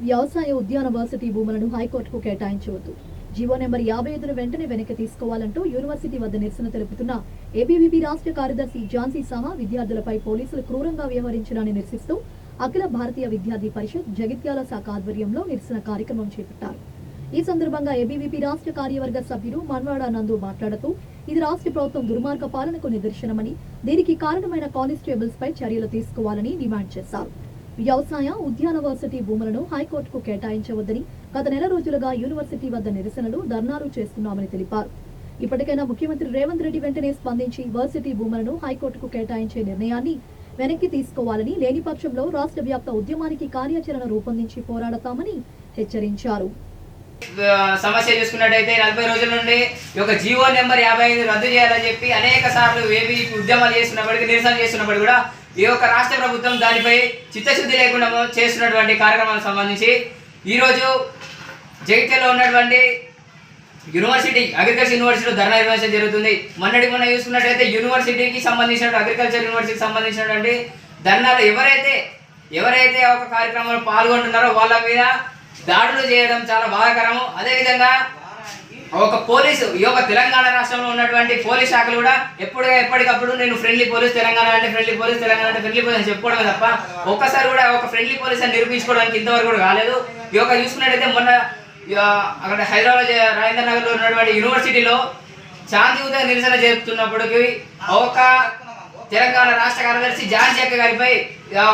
వ్యవసాయ ఉద్యాన వర్సిటీ భూములను హైకోర్టుకు కేటాయించవద్దు. జీవో నెంబర్ 55ను వెంటనే వెనక్కి తీసుకోవాలంటూ యూనివర్సిటీ వద్ద నిరసన తెలుపుతున్న ఏబీవీపీ రాష్ట్ర కార్యదర్శి ఝాన్సీ సహా విద్యార్థులపై పోలీసులు క్రూరంగా వ్యవహరించడాన్ని నిరసిస్తూ అఖిల భారతీయ విద్యార్థి పరిషత్ జగిత్యాల శాఖ ఆధ్వర్యంలో నిరసన కార్యక్రమం చేపట్టారు. ఈ సందర్భంగా ఏబీవీపీ రాష్ట్ర కార్యవర్గ సభ్యుడు మన్వాడ నందు మాట్లాడుతూ ఇది రాష్ట్ర ప్రభుత్వం దుర్మార్గ పాలనకు నిదర్శనమని, దీనికి కారణమైన కానిస్టేబుల్స్ పై చర్యలు తీసుకోవాలని డిమాండ్ చేశారు. వ్యవసాయ ఉద్యాన వర్సిటీ భూములను హైకోర్టుకు కేటాయించవద్దని గత నెల రోజులుగా యూనివర్సిటీ వద్ద నిరసనలు, ధర్నాలు చేస్తున్నామని తెలిపారు. ఇప్పటికైనా ముఖ్యమంత్రి రేవంత్ రెడ్డి వెంటనే స్పందించి వర్సిటీ భూములను హైకోర్టుకు కేటాయించే నిర్ణయాన్ని వెనక్కి తీసుకోవాలని, లేని పక్షంలో రాష్ట్ర వ్యాప్త ఉద్యమానికి కార్యాచరణ రూపొందించి పోరాడతామని హెచ్చరించారు. సమస్య చూసుకున్నట్టయితే 40 రోజుల నుండి ఒక జీవో నెంబర్ 55 రద్దు చేయాలని చెప్పి అనేక సార్లు ఏబీవీపీ ఉద్యమాలు చేస్తున్నప్పటికీ, నిరసన చేస్తున్నప్పటికీ కూడా ఈ యొక్క రాష్ట్ర ప్రభుత్వం దానిపై చిత్తశుద్ధి లేకుండా చేస్తున్నటువంటి కార్యక్రమాలకు సంబంధించి ఈరోజు జగిత్యాలలో ఉన్నటువంటి యూనివర్సిటీ, అగ్రికల్చర్ యూనివర్సిటీలో ధర్నా నిర్వహించడం జరుగుతుంది. మొన్న చూసుకున్నట్టయితే యూనివర్సిటీకి సంబంధించిన, అగ్రికల్చర్ యూనివర్సిటీకి సంబంధించినటువంటి ధర్నాలు ఎవరైతే ఒక కార్యక్రమంలో పాల్గొంటున్నారో వాళ్ళ మీద దాడులు చేయడం చాలా బాధాకరము. అదేవిధంగా ఒక పోలీసు, ఈ యొక్క తెలంగాణ రాష్ట్రంలో ఉన్నటువంటి పోలీస్ శాఖలు కూడా ఎప్పటికప్పుడు నేను ఫ్రెండ్లీ పోలీస్, తెలంగాణ అంటే ఫ్రెండ్లీ పోలీస్, తెలంగాణ అంటే ఫ్రెండ్లీ పోలీస్ అని చెప్పుకోవడమే తప్ప ఒక్కసారి కూడా ఒక ఫ్రెండ్లీ పోలీస్ అని నిరూపించుకోవడానికి ఇంతవరకు కూడా కాలేదు. ఈ యొక్క చూసుకున్నట్టయితే మొన్న అక్కడ హైదరాబాద్ రాజేంద్ర నగర్లో ఉన్నటువంటి యూనివర్సిటీలో శాంతియుత నిరసన జరుపుతున్నప్పటికీ ఒక తెలంగాణ రాష్ట్ర కార్యదర్శి ఝాన్సీ అక్క గారిపై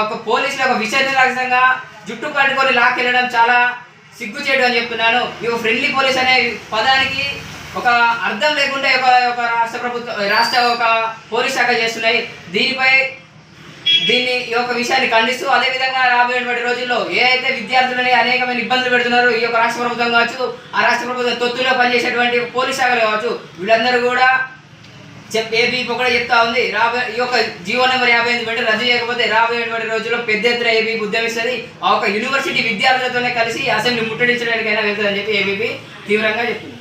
ఒక పోలీసులు ఒక విచక్షణరహితంగా జుట్టు పట్టుకొని లాక్కెళ్ళడం చాలా సిగ్గు చేయడం అని చెప్తున్నాను. ఈ ఫ్రెండ్లీ పోలీస్ అనే పదానికి ఒక అర్థం లేకుండా ఒక రాష్ట్ర ప్రభుత్వం, ఒక పోలీస్ శాఖ చేస్తున్నాయి. దీన్ని ఈ యొక్క విషయాన్ని ఖండిస్తూ, అదేవిధంగా రాబోయేటువంటి రోజుల్లో ఏ అయితే విద్యార్థులని అనేకమైన ఇబ్బందులు పెడుతున్నారో ఈ యొక్క రాష్ట్ర ప్రభుత్వం కావచ్చు, ఆ రాష్ట్ర ప్రభుత్వం తొత్తులో పనిచేసేటువంటి పోలీస్ శాఖలు కావచ్చు, వీళ్ళందరూ కూడా ఏబీవీపీ కూడా చెప్తా ఉంది, ఈ యొక్క జీవో నెంబర్ 55 వెంటనే రద్దు చేయకపోతే రాబోయేటువంటి రోజుల్లో పెద్ద ఎత్తున ఏబీవీపీ ఉద్యమిస్తుంది. ఆ యొక్క యూనివర్సిటీ విద్యార్థులతోనే కలిసి అసెంబ్లీ ముట్టడించడానికైనా వెళ్తుందని చెప్పి ఏబీవీపీ తీవ్రంగా చెప్తుంది.